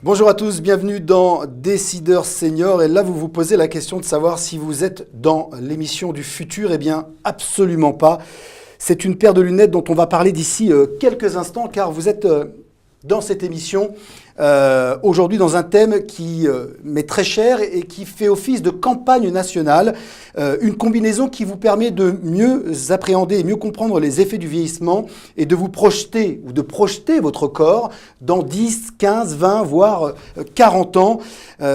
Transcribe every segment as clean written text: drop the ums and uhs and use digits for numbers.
Bonjour à tous, bienvenue dans Décideurs Seniors. Et là, vous vous posez la question de savoir si vous êtes dans l'émission du futur. Eh bien, absolument pas. C'est une paire de lunettes dont on va parler d'ici quelques instants, car vous êtes dans cette émission aujourd'hui dans un thème qui m'est très cher et qui fait office de campagne nationale. Une combinaison qui vous permet de mieux appréhender et mieux comprendre les effets du vieillissement et de vous projeter ou de projeter votre corps dans 10, 15, 20, voire 40 ans.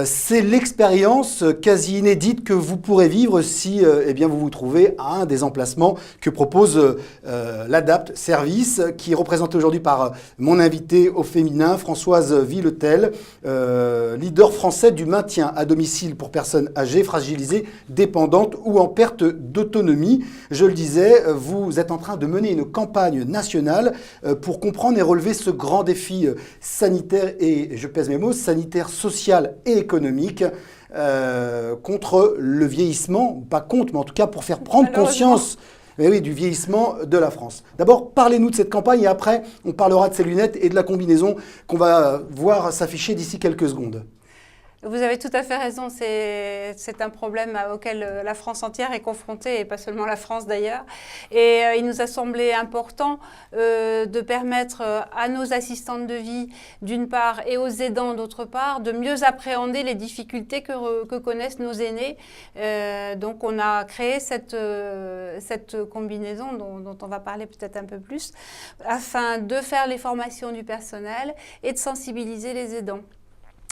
C'est l'expérience quasi inédite que vous pourrez vivre si eh bien, vous vous trouvez à un des emplacements que propose l'Adapt Service, qui est représenté aujourd'hui par mon invité au féminin, Françoise Villetel, leader français du maintien à domicile pour personnes âgées, fragilisées, dépendantes ou en perte d'autonomie. Je le disais, vous êtes en train de mener une campagne nationale pour comprendre et relever ce grand défi sanitaire et, je pèse mes mots, sanitaire, social et économique contre le vieillissement, pas contre, mais en tout cas pour faire prendre conscience du vieillissement de la France. D'abord, parlez-nous de cette campagne et après, on parlera de ces lunettes et de la combinaison qu'on va voir s'afficher d'ici quelques secondes. Vous avez tout à fait raison, c'est un problème auquel la France entière est confrontée, et pas seulement la France d'ailleurs. Et il nous a semblé important de permettre à nos assistantes de vie, d'une part, et aux aidants, d'autre part, de mieux appréhender les difficultés que connaissent nos aînés. Donc on a créé cette combinaison dont on va parler peut-être un peu plus, afin de faire les formations du personnel et de sensibiliser les aidants.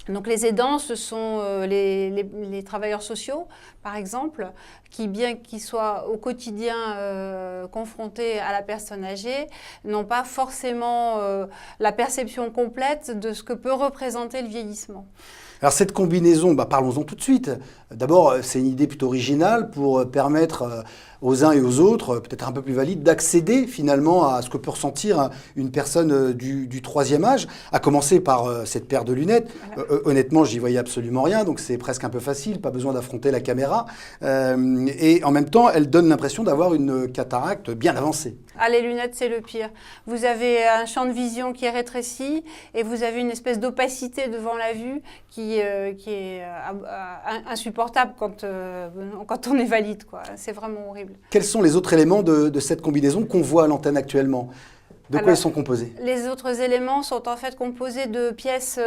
Donc les aidants, ce sont les travailleurs sociaux, par exemple, qui, bien qu'ils soient au quotidien confrontés à la personne âgée, n'ont pas forcément la perception complète de ce que peut représenter le vieillissement. Alors cette combinaison, parlons-en tout de suite. D'abord, c'est une idée plutôt originale pour permettre aux uns et aux autres, peut-être un peu plus valides, d'accéder finalement à ce que peut ressentir une personne du troisième âge, à commencer par cette paire de lunettes. Voilà. Honnêtement, j'y voyais absolument rien, donc c'est presque un peu facile, pas besoin d'affronter la caméra. Et en même temps, elle donne l'impression d'avoir une cataracte bien avancée. Ah, les lunettes, c'est le pire. Vous avez un champ de vision qui est rétréci et vous avez une espèce d'opacité devant la vue qui est insupportable quand on est valide, quoi. C'est vraiment horrible. Quels sont les autres éléments de cette combinaison qu'on voit à l'antenne actuellement ? De quoi ils sont composés? Les autres éléments sont en fait composés de pièces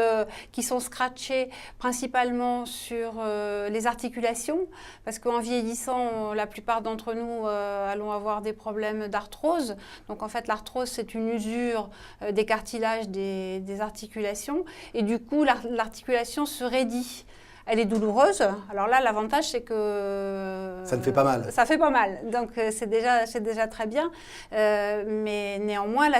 qui sont scratchées principalement sur les articulations, parce qu'en vieillissant, la plupart d'entre nous allons avoir des problèmes d'arthrose. Donc en fait, l'arthrose, c'est une usure des cartilages des articulations, et du coup, l'articulation se raidit. Elle est douloureuse. Alors là, l'avantage, c'est que... Ça ne fait pas mal. Ça fait pas mal. Donc, c'est déjà très bien. Mais néanmoins,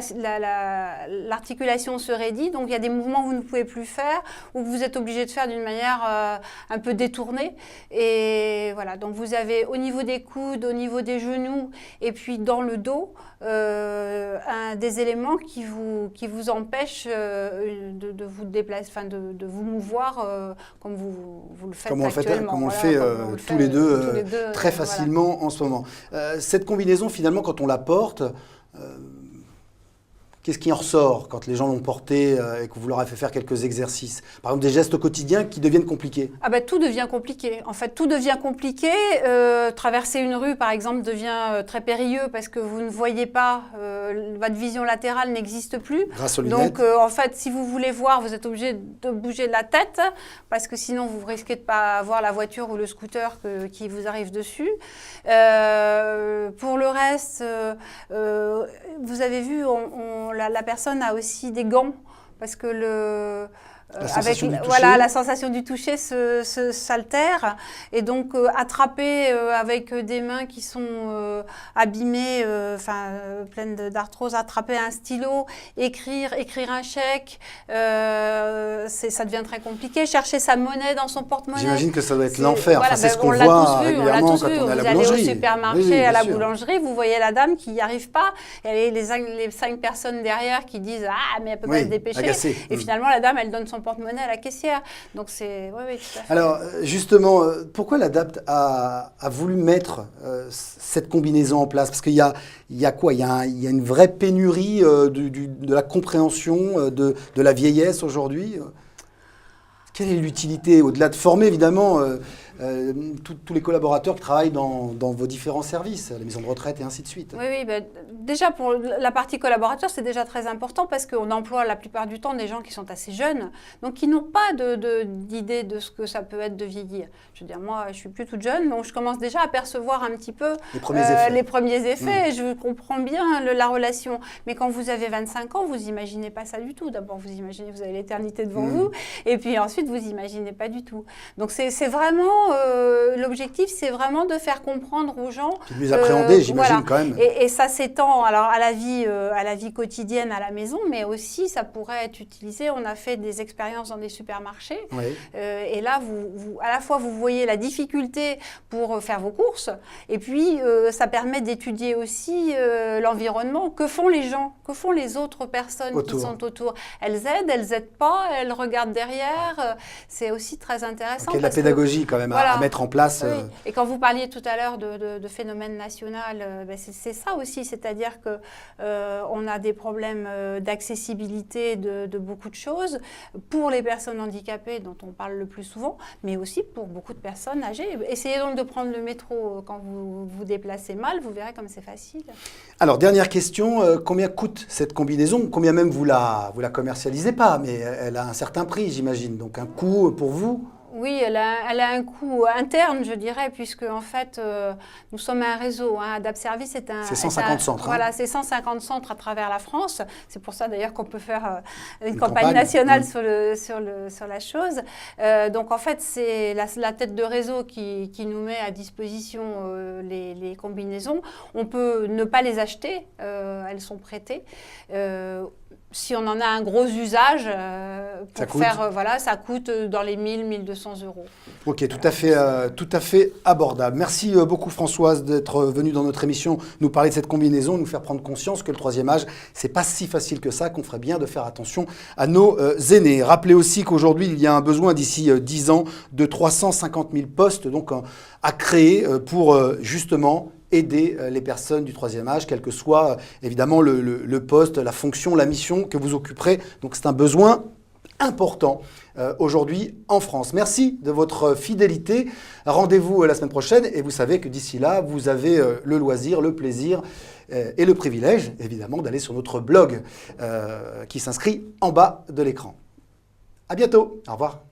l'articulation se raidit. Donc, il y a des mouvements que vous ne pouvez plus faire ou que vous êtes obligé de faire d'une manière un peu détournée. Et voilà. Donc, vous avez au niveau des coudes, au niveau des genoux et puis dans le dos, des éléments qui vous empêchent de vous déplacer, enfin de vous mouvoir comme vous le faites actuellement. Comme on le fait tous les deux très facilement en ce moment. Cette combinaison, finalement, quand on la porte, qu'est-ce qui en ressort quand les gens l'ont portée et que vous leur avez fait faire quelques exercices? Par exemple, des gestes quotidiens qui deviennent compliqués. Tout devient compliqué. En fait, tout devient compliqué. Traverser une rue, par exemple, devient très périlleux parce que vous ne voyez pas, votre vision latérale n'existe plus. Grâce aux lunettes. Donc, en fait, si vous voulez voir, vous êtes obligé de bouger la tête parce que sinon, vous risquez de ne pas voir la voiture ou le scooter qui vous arrive dessus. Pour le reste, vous avez vu, la personne a aussi des gants parce que la sensation du toucher s'altère, et donc attraper avec des mains qui sont abîmées, pleines d'arthrose, attraper un stylo, écrire un chèque, ça devient très compliqué. Chercher sa monnaie dans son porte-monnaie. J'imagine que ça doit être l'enfer. C'est ce qu'on voit régulièrement quand on est à la boulangerie. Vous allez au supermarché, à la boulangerie, vous voyez la dame qui n'y arrive pas, et les 5 personnes derrière qui disent « Ah, mais elle ne peut pas se dépêcher agacé. ». Et finalement, la dame, elle donne son porte-monnaie à la caissière. Donc c'est... Oui, tout à fait. Alors, justement, pourquoi l'Adapt a voulu mettre cette combinaison en place? Parce qu'il y a quoi? Il y a une vraie pénurie de la compréhension de la vieillesse aujourd'hui? Quelle est l'utilité, au-delà de former évidemment tous les collaborateurs qui travaillent dans vos différents services, les maisons de retraite et ainsi de suite? Oui, oui, déjà pour la partie collaborateur, c'est déjà très important parce qu'on emploie la plupart du temps des gens qui sont assez jeunes, donc qui n'ont pas d'idée de ce que ça peut être de vieillir. Je veux dire, moi, je suis plus toute jeune, donc je commence déjà à percevoir un petit peu les premiers effets. Je comprends bien la relation, mais quand vous avez 25 ans, vous n'imaginez pas ça du tout. D'abord, vous imaginez que vous avez l'éternité devant vous, et puis ensuite, vous n'imaginez pas du tout. Donc c'est vraiment, l'objectif, c'est vraiment de faire comprendre aux gens. De mieux appréhender, j'imagine, quand même. Et ça s'étend alors à la vie quotidienne à la maison, mais aussi ça pourrait être utilisé. On a fait des expériences dans des supermarchés, et là, à la fois, vous voyez la difficulté pour faire vos courses, et puis ça permet d'étudier aussi l'environnement. Que font les gens? Que font les autres personnes qui sont autour? Elles aident pas, elles regardent derrière. C'est aussi très intéressant. Il y a de la pédagogie quand même à mettre en place. Oui. Et quand vous parliez tout à l'heure de phénomène national, c'est ça aussi, c'est-à-dire que on a des problèmes d'accessibilité de beaucoup de choses pour les personnes handicapées dont on parle le plus souvent, mais aussi pour beaucoup de personnes âgées. Essayez donc de prendre le métro quand vous vous déplacez mal, vous verrez comme c'est facile. Alors, dernière question, combien coûte cette combinaison? Combien même vous la commercialisez pas, mais elle a un certain prix, j'imagine, donc un coût pour vous? Oui, elle a un coût interne, je dirais, puisque en fait, nous sommes un réseau. AdaptService c'est 150 centres. Voilà, c'est 150 centres à travers la France. C'est pour ça d'ailleurs qu'on peut faire une campagne nationale sur la chose. Donc en fait, c'est la tête de réseau qui nous met à disposition les combinaisons. On peut ne pas les acheter, elles sont prêtées. Si on en a un gros usage, ça coûte dans les 1 200 euros. Ok, tout à fait abordable. Merci beaucoup Françoise d'être venue dans notre émission nous parler de cette combinaison, nous faire prendre conscience que le troisième âge, c'est pas si facile que ça, qu'on ferait bien de faire attention à nos aînés. Rappelez aussi qu'aujourd'hui, il y a un besoin d'ici 10 ans de 350 000 postes donc, à créer pour justement aider les personnes du troisième âge, quel que soit évidemment le poste, la fonction, la mission que vous occuperez. Donc c'est un besoin important aujourd'hui en France. Merci de votre fidélité. Rendez-vous la semaine prochaine et vous savez que d'ici là, vous avez le loisir, le plaisir et le privilège évidemment d'aller sur notre blog qui s'inscrit en bas de l'écran. À bientôt. Au revoir.